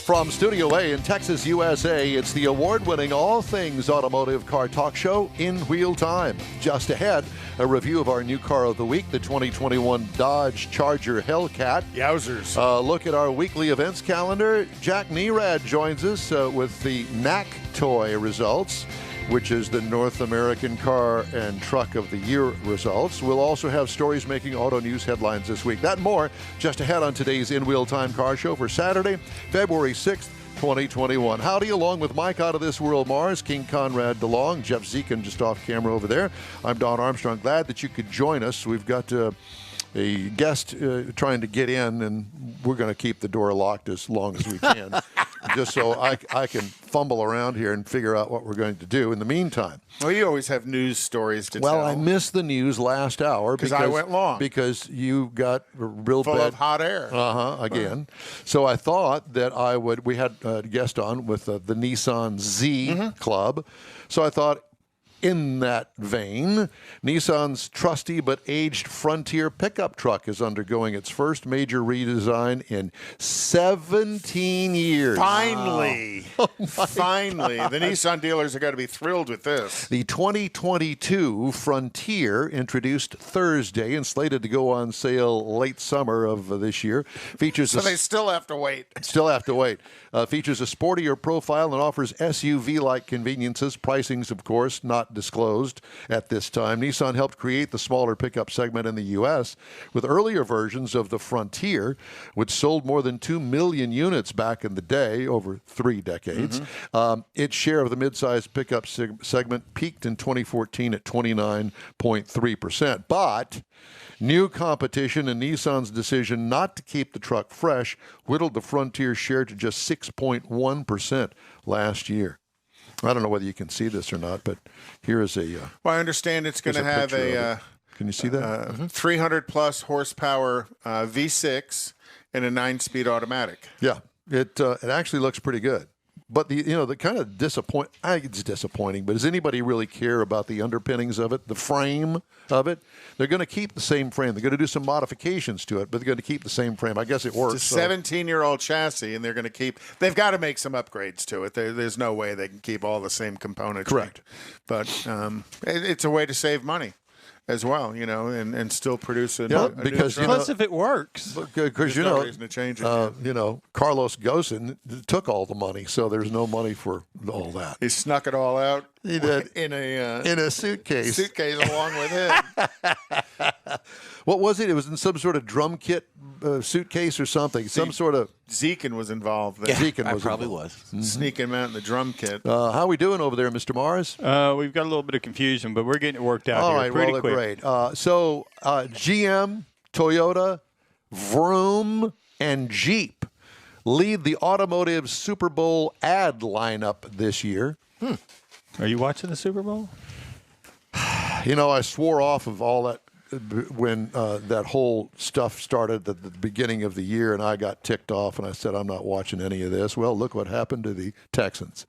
From Studio A in Texas, USA, it's the award-winning all things automotive car talk show in wheel time. Just ahead, a review of our new car of the week, the 2021 Dodge Charger Hellcat. Yowzers. Look at our weekly events calendar. Jack Nerad joins us with the NAC Toy results, which is the North American Car and Truck of the Year results. We'll also have stories making auto news headlines this week. That and more just ahead on today's In Wheel Time Car Show for Saturday, February 6th, 2021. Howdy, along with Mike out of this world, Mars, King Conrad DeLong, Jeff Zekin just off camera over there. I'm Don Armstrong. Glad that you could join us. We've got a guest trying to get in, and we're going to keep the door locked as long as we can, just so I can fumble around here and figure out what we're going to do in the meantime. Well, you always have news stories to tell. Well, I missed the news last hour because I went long. Because you got real full bad of hot air. Again. So I thought that I would. We had a guest on with the Nissan Z Club. So I thought, in that vein, Nissan's trusty but aged Frontier pickup truck is undergoing its first major redesign in 17 years. Finally. Wow. Finally. The Nissan dealers are going to be thrilled with this. The 2022 Frontier, introduced Thursday and slated to go on sale late summer of this year, features so they still have to wait. Still have to wait. Features a sportier profile and offers SUV-like conveniences. Pricings, of course, not disclosed at this time. Nissan helped create the smaller pickup segment in the U.S. with earlier versions of the Frontier, which sold more than 2 million units back in the day, over 3 decades. Its share of the midsize pickup segment peaked in 2014 at 29.3%. But new competition and Nissan's decision not to keep the truck fresh whittled the Frontier's share to just 6.1% last year. I don't know whether you can see this or not, but here is a... well, I understand it's going to have a... can you see that? 300-plus horsepower V6 and a 9-speed automatic. Yeah, it actually looks pretty good. But the kind of I think it's disappointing, but does anybody really care about the underpinnings of it, the frame of it? They're going to keep the same frame. They're going to do some modifications to it, but they're going to keep the same frame. I guess it works. It's a 17-year-old chassis, and they're going to they've got to make some upgrades to it. There's no way they can keep all the same components. Correct. But it's a way to save money as well, and still produce a new because plus if it works, because no reason to change it. Carlos Ghosn took all the money, so there's no money for all that. He snuck it all out. He did in a suitcase. Suitcase along with him. What was it? It was in some sort of drum kit suitcase or something. Some sort of. Zekin was involved there. Yeah, I probably was. Sneaking him out in the drum kit. How are we doing over there, Mr. Mars? We've got a little bit of confusion, but we're getting it worked out here pretty quick. Great. So GM, Toyota, Vroom, and Jeep lead the automotive Super Bowl ad lineup this year. Are you watching the Super Bowl? I swore off of all that when that whole stuff started at the beginning of the year, and I got ticked off, and I said, I'm not watching any of this. Well, look what happened to the Texans.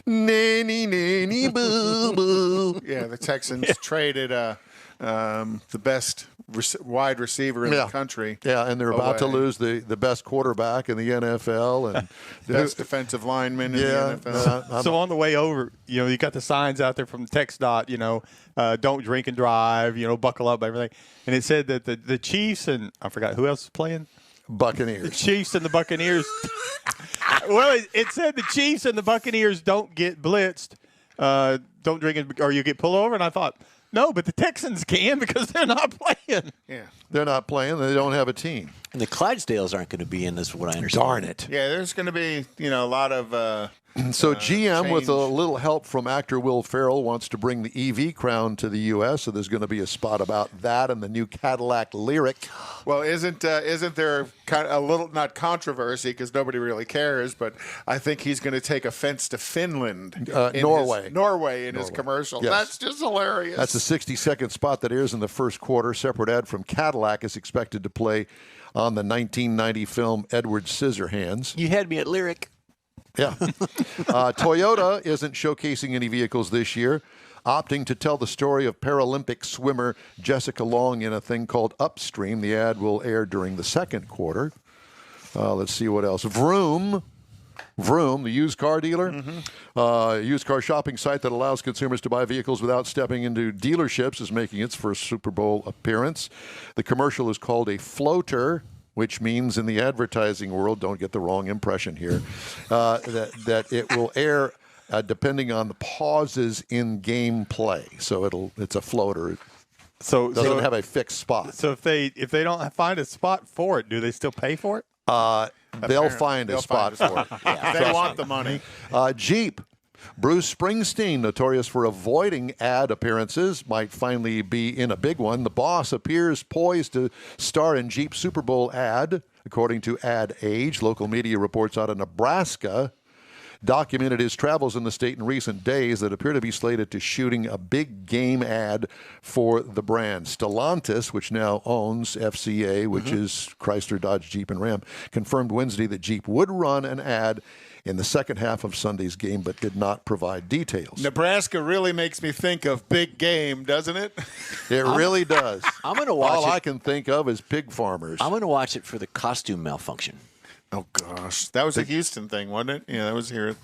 Nanny, nanny, boo, boo. Yeah, the Texans traded the best wide receiver in the country. Yeah, and they're about to lose the best quarterback in the NFL and best defensive lineman in the NFL. So on the way over, you got the signs out there from TxDOT, don't drink and drive, buckle up, everything. And it said that the Chiefs and I forgot who else was playing. Buccaneers. The Chiefs and the Buccaneers. Well, it said the Chiefs and the Buccaneers don't get blitzed, don't drink or you get pulled over. And I thought, no, but the Texans can because they're not playing. Yeah, they're not playing. They don't have a team. And the Clydesdales aren't going to be in this, what I understand. Darn it. Yeah, there's going to be, a lot of so GM, change. with a little help from actor Will Ferrell, wants to bring the EV crown to the U.S., so there's going to be a spot about that and the new Cadillac Lyric. Well, isn't there kind of a little, not controversy because nobody really cares, but I think he's going to take offense to Finland. Norway in his commercial. Yes. That's just hilarious. That's a 60-second spot that airs in the first quarter. Separate ad from Cadillac is expected to play on the 1990 film Edward Scissorhands. You had me at Lyric. Yeah. Toyota isn't showcasing any vehicles this year, opting to tell the story of Paralympic swimmer Jessica Long in a thing called Upstream. The ad will air during the second quarter. Let's see what else. Vroom Vroom, the used car dealer, used car shopping site that allows consumers to buy vehicles without stepping into dealerships, is making its first Super Bowl appearance. The commercial is called a floater, which means in the advertising world, don't get the wrong impression here, that it will air depending on the pauses in gameplay. So it's a floater. So It doesn't have a fixed spot. So if they don't find a spot for it, do they still pay for it? They'll find a spot for it. They want the money. Jeep. Bruce Springsteen, notorious for avoiding ad appearances, might finally be in a big one. The boss appears poised to star in Jeep Super Bowl ad, according to Ad Age. Local media reports out of Nebraska documented his travels in the state in recent days that appear to be slated to shooting a big game ad for the brand. Stellantis, which now owns FCA, which is Chrysler, Dodge, Jeep, and Ram, confirmed Wednesday that Jeep would run an ad in the second half of Sunday's game, but did not provide details. Nebraska really makes me think of big game, doesn't it? It really does. I'm going to watch All it. I can think of is pig farmers. I'm going to watch it for the costume malfunction. Oh, gosh. That was a Houston thing, wasn't it? Yeah, that was here.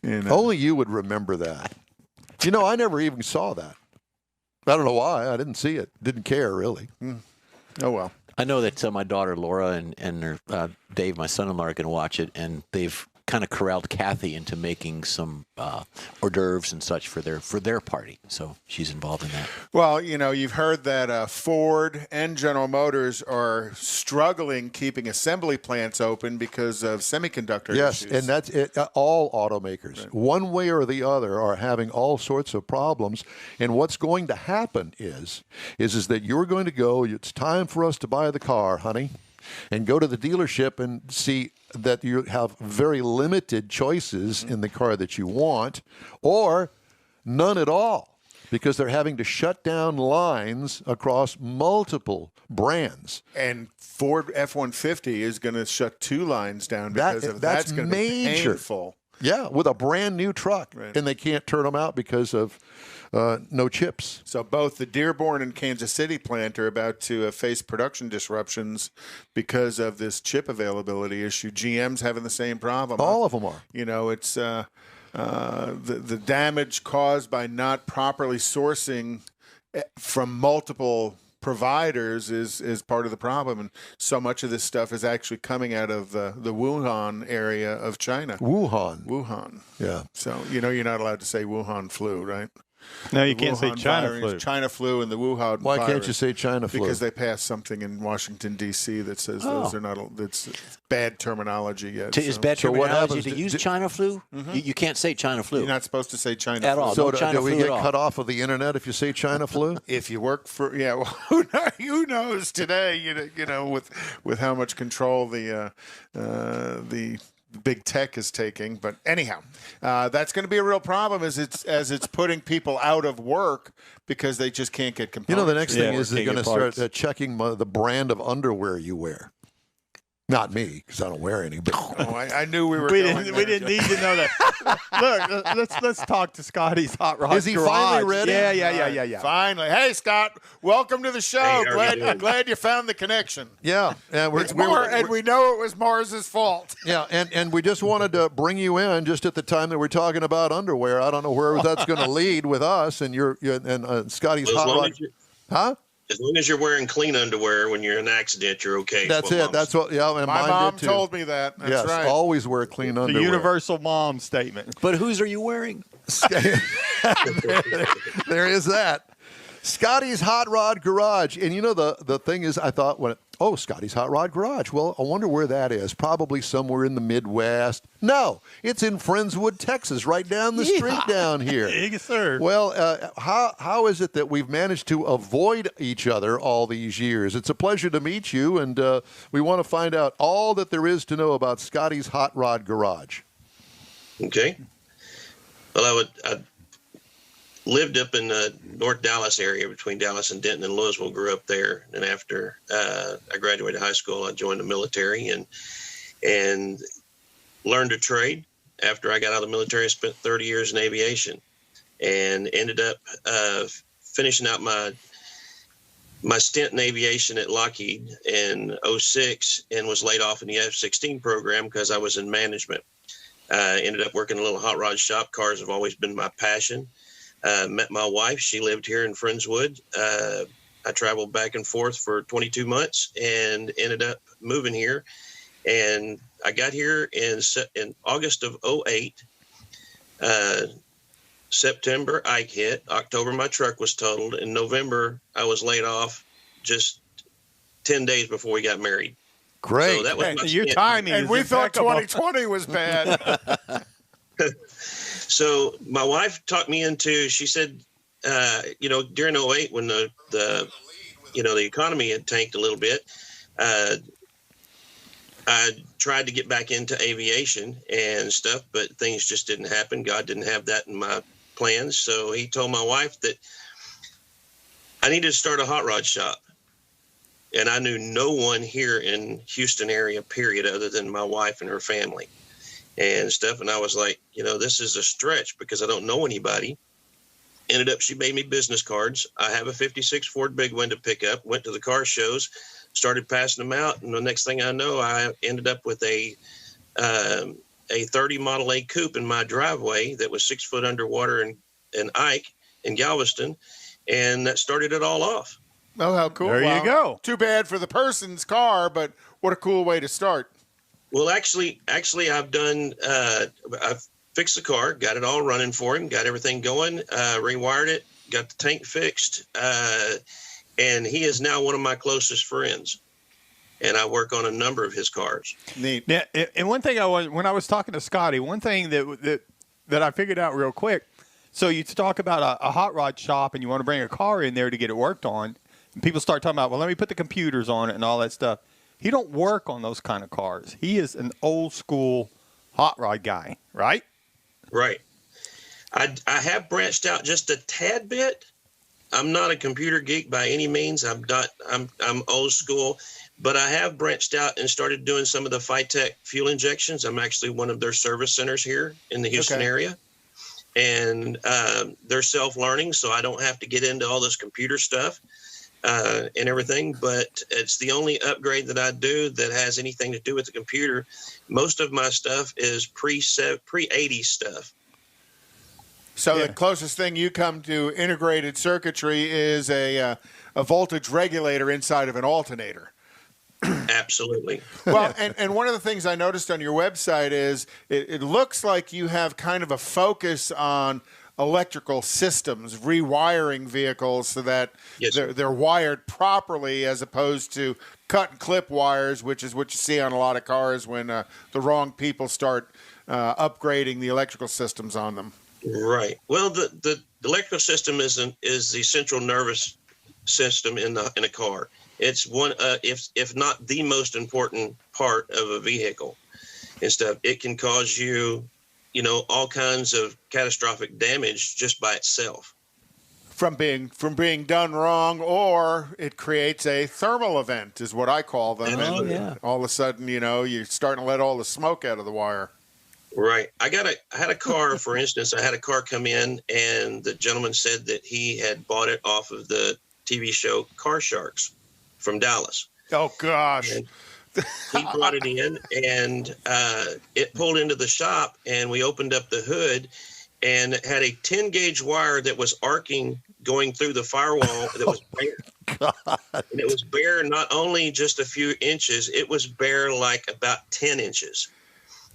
Only you would remember that. You know, I never even saw that. I don't know why. I didn't see it. Didn't care, really. Oh, well. I know that my daughter Laura and her, Dave, my son-in-law, are going to watch it, and they've kind of corralled Kathy into making some hors d'oeuvres and such for their party. So she's involved in that. Well, you know, you've heard that Ford and General Motors are struggling keeping assembly plants open because of semiconductor Yes, issues. and that's it. All automakers, one way or the other, are having all sorts of problems. And what's going to happen is that you're going to go, it's time for us to buy the car, honey, and go to the dealership and see that you have very limited choices in the car that you want, or none at all, because they're having to shut down lines across multiple brands. And Ford F-150 is going to shut 2 lines down because of that's going to be major. painful. Yeah, with a brand new truck, Right. and they can't turn them out because of no chips. So both the Dearborn and Kansas City plant are about to face production disruptions because of this chip availability issue. GM's having the same problem. All of them are. You know, it's the damage caused by not properly sourcing from multiple providers is part of the problem, and so much of this stuff is actually coming out of the Wuhan area of China. Wuhan. Yeah. So you know you're not allowed to say Wuhan flu, right? No, you The can't say Wuhan China virus, flu. China flu and the Wuhan Why virus. can't you say China flu? Because they passed something in Washington, D.C. that says those are not. That's bad terminology yet. Is bad So what terminology happens to to- use China flu? You can't say China flu. You're not supposed to say China At flu. all. So No China do we flu get at all. cut off of the internet if you say China flu? If you work for well, who knows today? You know with how much control the big tech is taking. But anyhow, that's going to be a real problem as it's putting people out of work because they just can't get You components. know, the next thing Yeah, is they're can't going to get start parts. checking the brand of underwear you wear. Not me, because I don't wear any. But Oh, I knew we were. We going didn't. there, We didn't need to know that. Look, let's talk to Scotty's Hot Rod Is he Garage. finally ready? Yeah. Finally, hey Scott, welcome to the show. Hey, how are you doing? Glad you found the connection. yeah, and We know it was Mars's fault. yeah, and we just wanted to bring you in just at the time that we're talking about underwear. I don't know where that's going to lead with us and Scotty's Well, Hot Rod. as Huh? long as you're wearing clean underwear when you're in an accident, you're okay. That's Well, it. That's what. Yeah, and My mine mom did too. told me that. That's yes, right. always wear clean The underwear. universal mom statement. But whose are you wearing? There is that. Scotty's Hot Rod Garage. And you know, the thing is, I thought, Scotty's Hot Rod Garage. Well, I wonder where that is. Probably somewhere in the Midwest. No, it's in Friendswood, Texas, right down the street down here. Yes, sir. Well, how is it that we've managed to avoid each other all these years? It's a pleasure to meet you, and we want to find out all that there is to know about Scotty's Hot Rod Garage. Okay. Well, I lived up in the North Dallas area between Dallas and Denton and Louisville, grew up there. And after I graduated high school, I joined the military and learned a trade. After I got out of the military, I spent 30 years in aviation and ended up finishing out my stint in aviation at Lockheed in 2006 and was laid off in the F-16 program because I was in management. Ended up working in a little hot rod shop. Cars have always been my passion. Met my wife. She lived here in Friendswood. I traveled back and forth for 22 months and ended up moving here. And I got here in August of 08. September, Ike hit. October, my truck was totaled. In November, I was laid off just 10 days before we got married. Great. So that was my Your stint. timing And is we thought impeccable. 2020 was bad. So my wife talked me into, she said, during 08 when the economy had tanked a little bit, I tried to get back into aviation and stuff, but things just didn't happen. God didn't have that in my plans. So he told my wife that I needed to start a hot rod shop. And I knew no one here in Houston area, period, other than my wife and her family and stuff. And I was like, this is a stretch because I don't know anybody. Ended up, she made me business cards. I have a 56 Ford Big Window pickup, went to the car shows, started passing them out. And the next thing I know, I ended up with a 30 Model A coupe in my driveway that was 6 foot underwater in Ike in Galveston. And that started it all off. Oh, how cool. There you go. Too bad for the person's car, but what a cool way to start. Well, actually, I've done. I've fixed the car, got it all running for him, got everything going, rewired it, got the tank fixed, and he is now one of my closest friends. And I work on a number of his cars. Neat. Yeah, and one thing when I was talking to Scotty, one thing that I figured out real quick. So you talk about a hot rod shop, and you want to bring a car in there to get it worked on. And people start talking about, well, let me put the computers on it and all that stuff. He don't work on those kind of cars. He is an old school hot rod guy, right? Right. I have branched out just a tad bit. I'm not a computer geek by any means. I'm old school, but I have branched out and started doing some of the Phytech fuel injections. I'm actually one of their service centers here in the Houston area. And they're self-learning, so I don't have to get into all this computer stuff and everything. But it's the only upgrade that I do that has anything to do with the computer. Most of my stuff is pre-80 stuff. So the closest thing you come to integrated circuitry is a voltage regulator inside of an alternator. Absolutely. Well, and one of the things I noticed on your website is it looks like you have kind of a focus on electrical systems, rewiring vehicles so that they're wired properly as opposed to cut and clip wires, which is what you see on a lot of cars when the wrong people start upgrading the electrical systems on them. Right. Well, the electrical system is the central nervous system in a car. It's one, if not the most important part of a vehicle and stuff. It can cause you, all kinds of catastrophic damage just by itself. From being done wrong, or it creates a thermal event, is what I call them. And yeah. all of a sudden, you're starting to let all the smoke out of the wire. Right. I had a car, for instance, I had a car come in, and the gentleman said that he had bought it off of the TV show Car Sharks from Dallas. Oh, gosh. And he brought it in, and it pulled into the shop, and we opened up the hood, and it had a 10-gauge wire that was arcing going through the firewall that was bare. And it was bare not only just a few inches, it was bare like about 10 inches.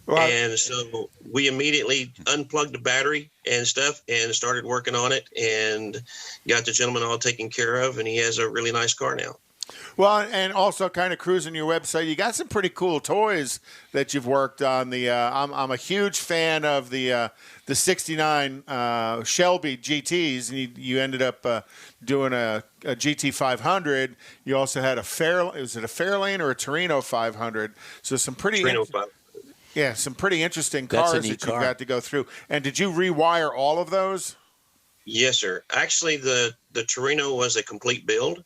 Right. And so we immediately unplugged the battery and stuff and started working on it and got the gentleman all taken care of, and he has a really nice car now. Well, and also kind of cruising your website, you got some pretty cool toys that you've worked on. I'm a huge fan of the '69 Shelby GTs, and you ended up doing a GT 500. You also had was it a Fairlane or a Torino 500? So some pretty some pretty interesting cars that you got to go through. And did you rewire all of those? Yes, sir. Actually, the Torino was a complete build.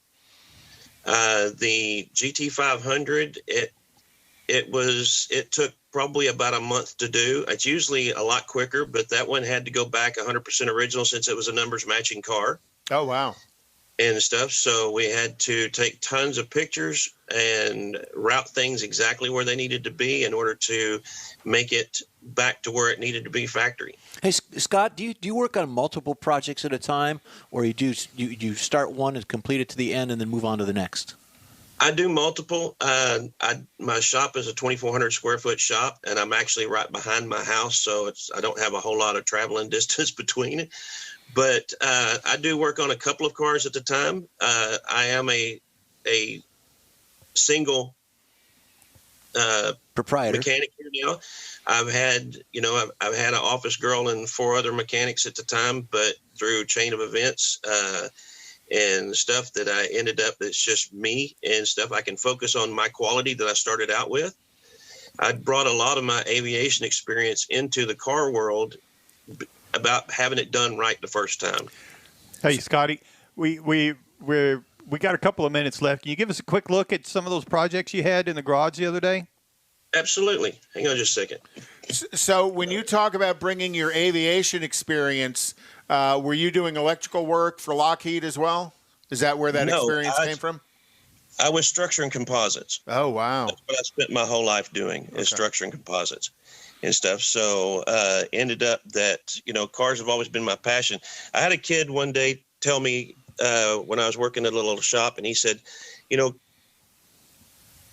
The GT 500, it took probably about a month to do. It's usually a lot quicker, but that one had to go back 100% original since it was a numbers matching car. Oh, wow. And stuff. So we had to take tons of pictures and route things exactly where they needed to be in order to make it back to where it needed to be factory. Hey, Scott, do you work on multiple projects at a time, or you start one and complete it to the end and then move on to the next? I do multiple. My shop is a 2,400 square foot shop, and I'm actually right behind my house, so I don't have a whole lot of traveling distance between it. But I do work on a couple of cars at a time. I am a single proprietor mechanic here now. I've had an office girl and 4 other mechanics at the time, but through chain of events and stuff that I ended up, it's just me and stuff. I can focus on my quality that I started out with. I brought a lot of my aviation experience into the car world about having it done right the first time. Hey, Scotty, we got a couple of minutes left. Can you give us a quick look at some of those projects you had in the garage the other day? Absolutely. Hang on just a second. So when you talk about bringing your aviation experience, were you doing electrical work for Lockheed as well? Is that where that experience came from? I was structuring composites. Oh, wow. That's what I spent my whole life doing, is structuring composites and stuff. So ended up that, cars have always been my passion. I had a kid one day tell me when I was working at a little shop, and he said, I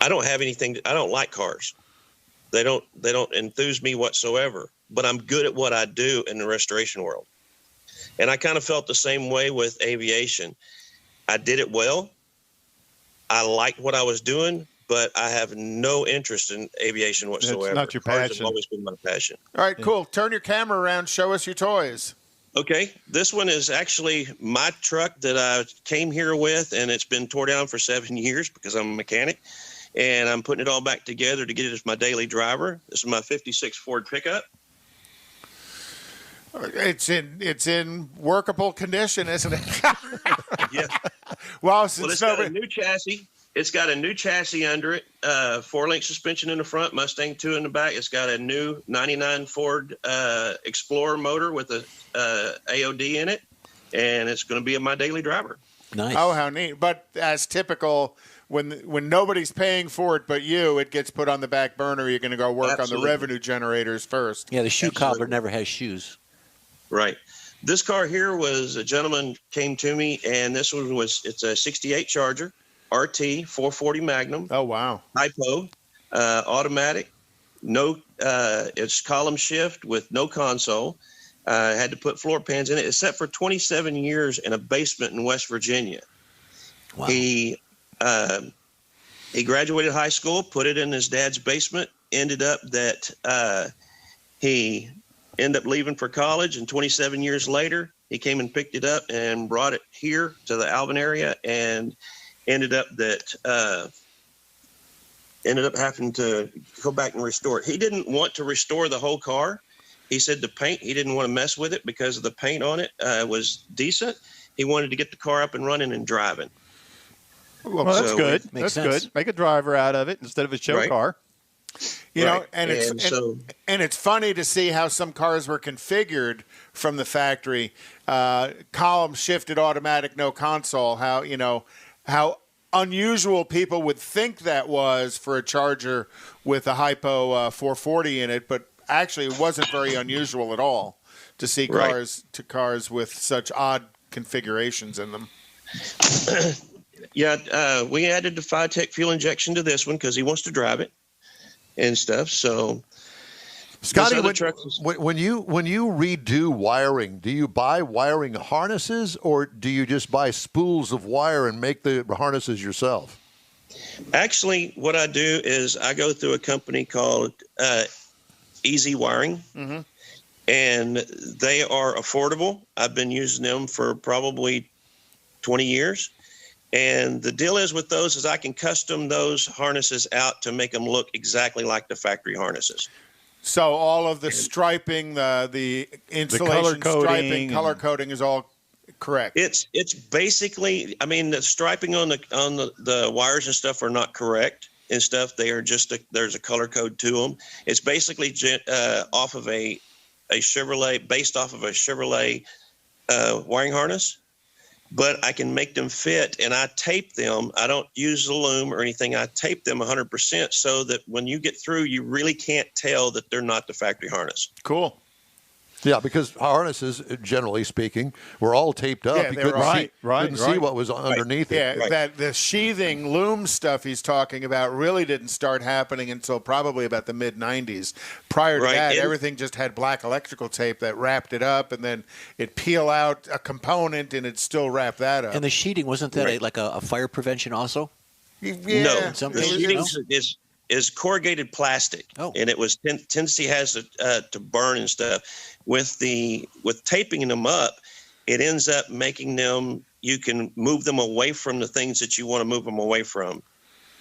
don't like cars. They don't enthuse me whatsoever, but I'm good at what I do in the restoration world. And I kind of felt the same way with aviation. I did it well. I liked what I was doing, but I have no interest in aviation whatsoever. It's not your Cars passion. have always been my passion. All right, cool. Turn your camera around. Show us your toys. Okay, this one is actually my truck that I came here with, and it's been tore down for 7 years because I'm a mechanic, and I'm putting it all back together to get it as my daily driver. This is my 56 Ford pickup. It's in workable condition, isn't it? Yeah. Well, It's got a new chassis. It's got a new chassis under it, 4-link suspension in the front, Mustang 2 in the back. It's got a new 99 Ford Explorer motor with a AOD in it, and it's going to be my daily driver. Nice. Oh, how neat. But as typical, when nobody's paying for it but you, it gets put on the back burner. You're going to go work on the revenue generators first. Yeah, the shoe cobbler never has shoes. Right. This car here was a gentleman came to me, and this one it's a 68 Charger RT 440 Magnum. Oh, wow. Hypo, automatic. No, it's column shift with no console. Had to put floor pans in it. It sat for 27 years in a basement in West Virginia. Wow. He graduated high school, put it in his dad's basement. Ended up that he ended up leaving for college, and 27 years later, he came and picked it up and brought it here to the Alvin area, and ended up having to go back and restore it. He didn't want to restore the whole car. He said the paint, he didn't want to mess with it because of the paint on it was decent. He wanted to get the car up and running and driving. Well, that's good. Makes That's sense. good. Make a driver out of it instead of a show car. You know, Right. and it's funny to see how some cars were configured from the factory, column shifted automatic, no console. How unusual people would think that was for a Charger with a Hypo 440 in it, but actually it wasn't very unusual at all to see cars with such odd configurations in them. Yeah, we added the Phytech fuel injection to this one because he wants to drive it and stuff. So, Scotty, when you redo wiring, do you buy wiring harnesses or do you just buy spools of wire and make the harnesses yourself? Actually, what I do is I go through a company called Easy Wiring, and they are affordable. I've been using them for probably 20 years. And the deal is with those is I can custom those harnesses out to make them look exactly like the factory harnesses. So all of the striping, the insulation striping, color coding is all correct. It's basically, I mean, the striping on the wires and stuff are not correct and stuff. They are just there's a color code to them. It's basically off of a Chevrolet, based off of a Chevrolet wiring harness. but I can make them fit, and I tape them. I don't use the loom or anything. I tape them 100% so that when you get through, you really can't tell that they're not the factory harness. Cool. Yeah, because harnesses, generally speaking, were all taped up. Yeah, you they couldn't, were see, couldn't see what was underneath it. Yeah, that the sheathing loom stuff he's talking about really didn't start happening until probably about the mid-'90s. Prior to that, everything just had black electrical tape that wrapped it up, and then it'd peel out a component, and it'd still wrap that up. And the sheeting, wasn't that like a fire prevention also? No, the sheeting is corrugated plastic, and it was tendency has to burn and stuff. With taping them up, it ends up making them. You can move them away from the things that you want to move them away from,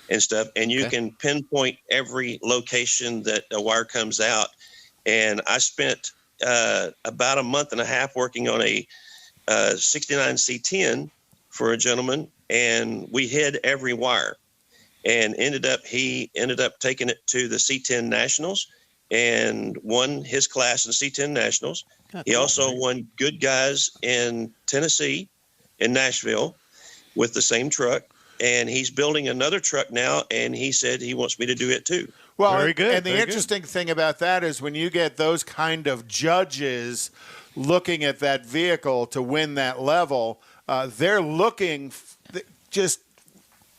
and stuff. And you can pinpoint every location that a wire comes out. And I spent about a month and a half working on a 69 C10 for a gentleman, and we hid every wire. And he ended up taking it to the C10 Nationals and won his class in C10 Nationals. He also won Good Guys in Tennessee, in Nashville, with the same truck. And he's building another truck now, and he said he wants me to do it too. Well, very good. And the interesting thing about that is when you get those kind of judges looking at that vehicle to win that level, they're looking just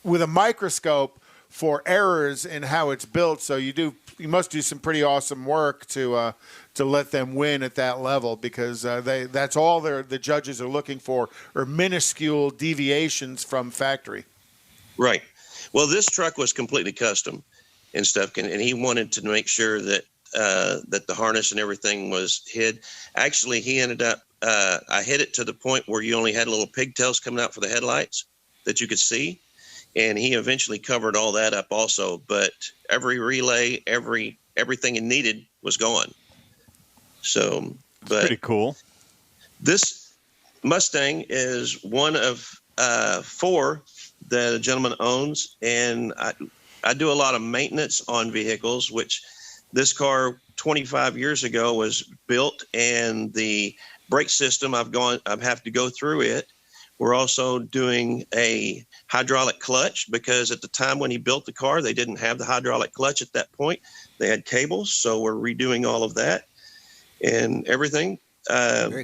with a microscope for errors in how it's built. So you must do some pretty awesome work to let them win at that level, because that's all the judges are looking for, are minuscule deviations from factory. Right. Well, this truck was completely custom and stuff, and he wanted to make sure that that the harness and everything was hid. Actually, he ended up I hid it to the point where you only had little pigtails coming out for the headlights that you could see. And he eventually covered all that up also, but every relay, everything it needed was gone. So, but pretty cool. This Mustang is one of 4 that a gentleman owns, and I do a lot of maintenance on vehicles, which this car 25 years ago was built, and the brake system I've have to go through it. We're also doing a hydraulic clutch, because at the time when he built the car, they didn't have the hydraulic clutch at that point. They had cables, so we're redoing all of that and everything.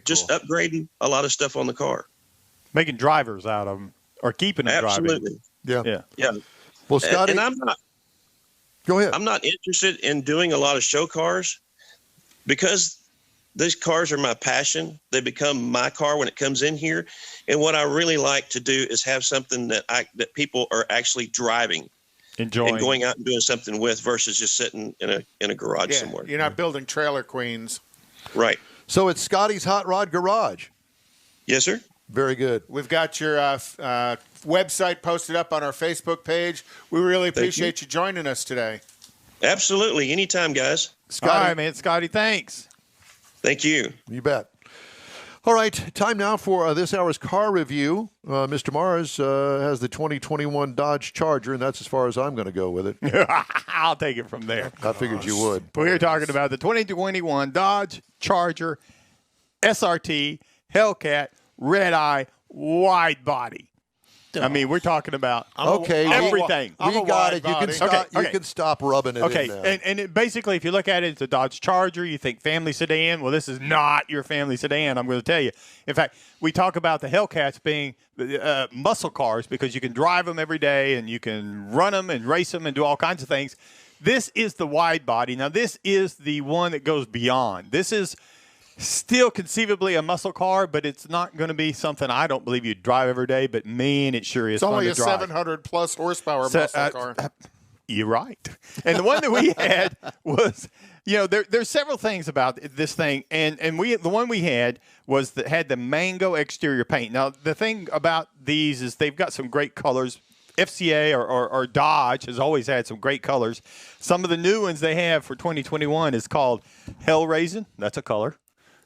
Just upgrading a lot of stuff on the car. Making drivers out of them, or keeping them driving. Absolutely. Yeah. Well, Scotty, and I'm not. Go ahead. I'm not interested in doing a lot of show cars, because these cars are my passion. They become my car when it comes in here. And what I really like to do is have something that people are actually driving, enjoying, and going out and doing something with, versus just sitting in a garage somewhere. You're not building trailer queens. Right. So it's Scotties Hot Rod Garage. Yes, sir. Very good. We've got your website posted up on our Facebook page. We really appreciate you joining us today. Absolutely. Anytime, guys. Scotty. All right, man. Scotty, thanks. Thank you. You bet. All right, time now for this hour's car review. Mr. Mars has the 2021 Dodge Charger, and that's as far as I'm going to go with it. I'll take it from there. I figured you would. We're talking about the 2021 Dodge Charger SRT Hellcat Redeye Widebody. I mean, we're talking about everything. We got it. You can stop. You can stop rubbing it in now. And basically, if you look at it, it's a Dodge Charger. You think family sedan. Well, this is not your family sedan. I'm going to tell you. In fact, we talk about the Hellcats being muscle cars, because you can drive them every day and you can run them and race them and do all kinds of things. This is the wide body. Now, this is the one that goes beyond. This is still conceivably a muscle car, but it's not going to be something I don't believe you'd drive every day, but man, it sure is fun to drive. It's only a 700-plus horsepower muscle car. You're right. And the one that we had was, there's several things about this thing, and the one we had was that had the mango exterior paint. Now, the thing about these is they've got some great colors. FCA or Dodge has always had some great colors. Some of the new ones they have for 2021 is called Hell Raisin. That's a color.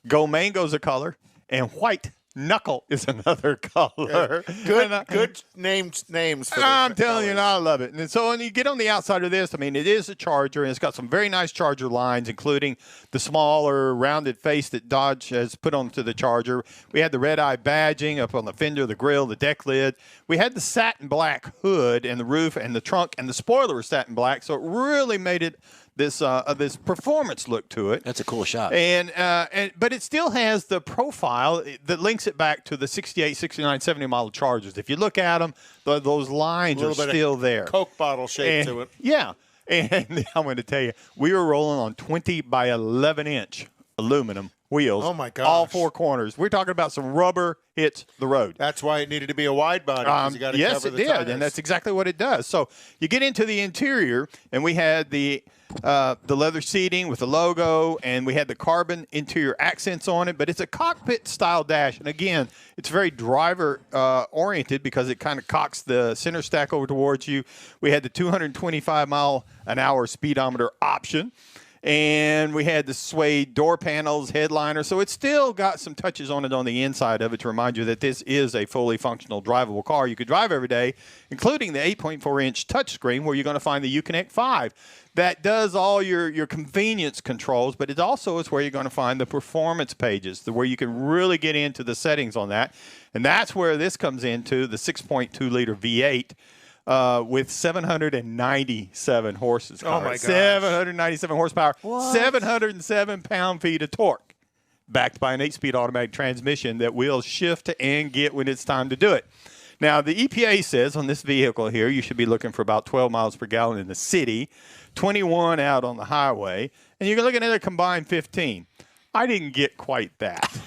Go Mango's a color, and White Knuckle is another color. Good names for I'm telling you, I love it. And so when you get on the outside of this, I mean, it is a Charger, and it's got some very nice Charger lines, including the smaller rounded face that Dodge has put onto the Charger. We had the Redeye badging up on the fender, the grill, the deck lid. We had the satin black hood and the roof and the trunk, and the spoiler was satin black, so it really made it this performance look to it. That's a cool shot. But it still has the profile that links it back to the 68, 69, 70 model Chargers. If you look at them, those lines are still there. Coke bottle shape to it. Yeah. And I'm going to tell you, we were rolling on 20 by 11 inch aluminum wheels. Oh, my gosh. All four corners. We're talking about some rubber hits the road. That's why it needed to be a wide body. You got to yes, cover it the did, tires. and that's exactly what it does. So you get into the interior, and we had the leather seating with the logo, and we had the carbon interior accents on it, but it's a cockpit-style dash. And, again, it's very driver-oriented because it kind of cocks the center stack over towards you. We had the 225-mile-an-hour speedometer option. And we had the suede door panels, headliner. So it's still got some touches on it on the inside of it to remind you that this is a fully functional drivable car you could drive every day, including the 8.4-inch touchscreen where you're going to find the Uconnect 5. That does all your convenience controls, but it also is where you're going to find the performance pages, where you can really get into the settings on that. And that's where this comes into the 6.2-liter V8. With 797 horses. Oh, my gosh. 797 horsepower, 707 pound-feet of torque, backed by an 8-speed automatic transmission that will shift and get when it's time to do it. Now, the EPA says on this vehicle here, you should be looking for about 12 miles per gallon in the city, 21 out on the highway, and you're looking at a combined 15. I didn't get quite that.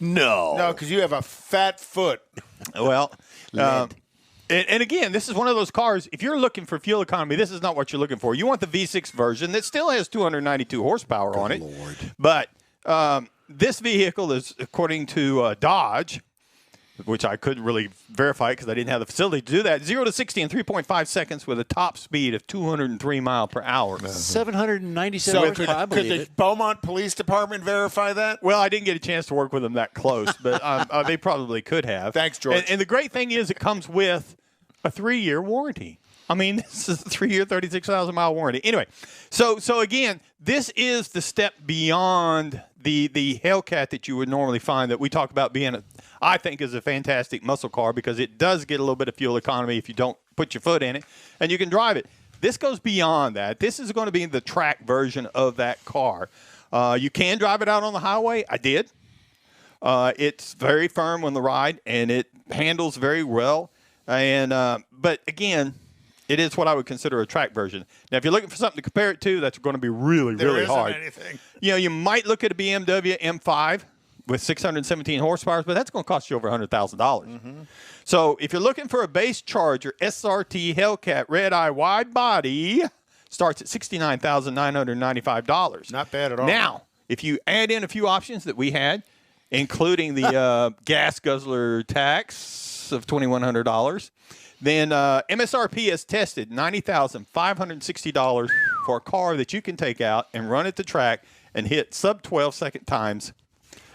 No, because you have a fat foot. Well, and again, this is one of those cars, if you're looking for fuel economy, this is not what you're looking for. You want the V6 version that still has 292 horsepower on it. Lord. But this vehicle is, according to Dodge, which I couldn't really verify because I didn't have the facility to do that, 0 to 60 in 3.5 seconds with a top speed of 203 miles per hour. 797 horsepower. I Could believe the it. Beaumont Police Department verify that? Well, I didn't get a chance to work with them that close, but they probably could have. Thanks, George. And the great thing is it comes with a 3-year warranty. I mean, this is a 3-year, 36,000-mile warranty. Anyway, so again, this is the step beyond the Hellcat that you would normally find that we talk about being, I think, is a fantastic muscle car because it does get a little bit of fuel economy if you don't put your foot in it, and you can drive it. This goes beyond that. This is going to be the track version of that car. You can drive it out on the highway. I did. It's very firm on the ride, and it handles very well. But again, it is what I would consider a track version. Now, if you're looking for something to compare it to, that's going to be really, really hard. Anything. You know, you might look at a BMW M5 with 617 horsepower, but that's going to cost you over $100,000. Mm-hmm. So if you're looking for a base Charger SRT Hellcat Redeye Widebody, starts at $69,995. Not bad at all. Now, if you add in a few options that we had, including the gas guzzler tax of $2,100, then MSRP has tested $90,560 for a car that you can take out and run at the track and hit sub-12-second times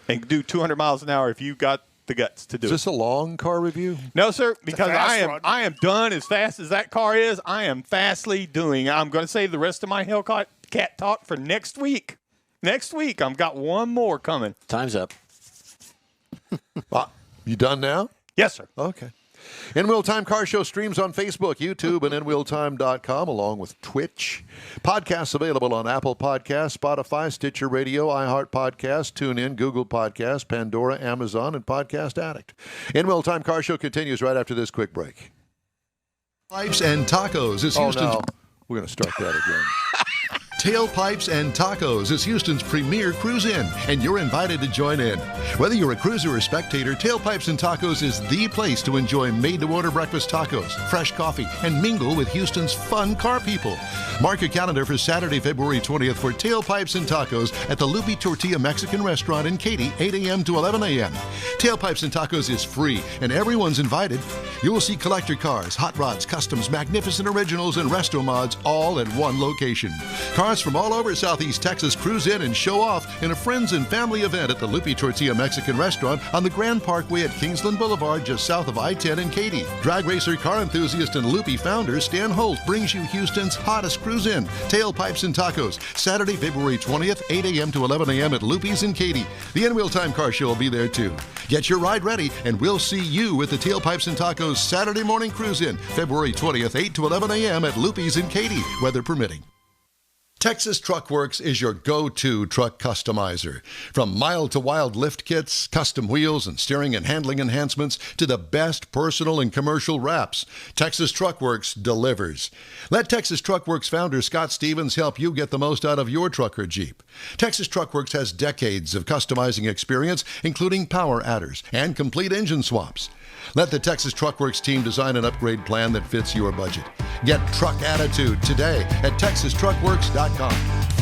and do 200 miles an hour if you got the guts to do Is it. this a long car review? No, sir, because fast I am done as fast as that car is. I am fastly doing. I'm going to save the rest of my Hellcat talk for next week. Next week, I've got one more coming. Time's up. You done now? Yes, sir. Okay. In Wheel Time Car Show streams on Facebook, YouTube, and InWheelTime.com, along with Twitch. Podcasts available on Apple Podcasts, Spotify, Stitcher Radio, iHeart Podcasts, TuneIn, Google Podcasts, Pandora, Amazon, and Podcast Addict. In Wheel Time Car Show continues right after this quick break. Pipes and Tacos is Houston's... Oh, no. We're going to start that again. Tailpipes and Tacos is Houston's premier cruise-in, and you're invited to join in. Whether you're a cruiser or spectator, Tailpipes and Tacos is the place to enjoy made-to-order breakfast tacos, fresh coffee, and mingle with Houston's fun car people. Mark your calendar for Saturday, February 20th for Tailpipes and Tacos at the Luby Tortilla Mexican Restaurant in Katy, 8 a.m. to 11 a.m. Tailpipes and Tacos is free, and everyone's invited. You will see collector cars, hot rods, customs, magnificent originals, and resto mods all at one location. Cars from all over Southeast Texas cruise in and show off in a friends and family event at the Lupe Tortilla Mexican Restaurant on the Grand Parkway at Kingsland Boulevard, just south of I-10 in Katy. Drag racer, car enthusiast, and Lupe founder Stan Holt brings you Houston's hottest cruise in, Tailpipes and Tacos, Saturday, February 20th, 8 a.m. to 11 a.m. at Lupe's in Katy. The In Wheel Time Car Show will be there too. Get your ride ready, and we'll see you at the Tailpipes and Tacos Saturday morning cruise in, February 20th, 8 to 11 a.m. at Lupe's in Katy, weather permitting. Texas Truck Works is your go-to truck customizer. From mild to wild lift kits, custom wheels, and steering and handling enhancements to the best personal and commercial wraps, Texas Truck Works delivers. Let Texas Truck Works founder Scott Stevens help you get the most out of your truck or Jeep. Texas Truck Works has decades of customizing experience, including power adders and complete engine swaps. Let the Texas Truck Works team design an upgrade plan that fits your budget. Get truck attitude today at TexasTruckWorks.com.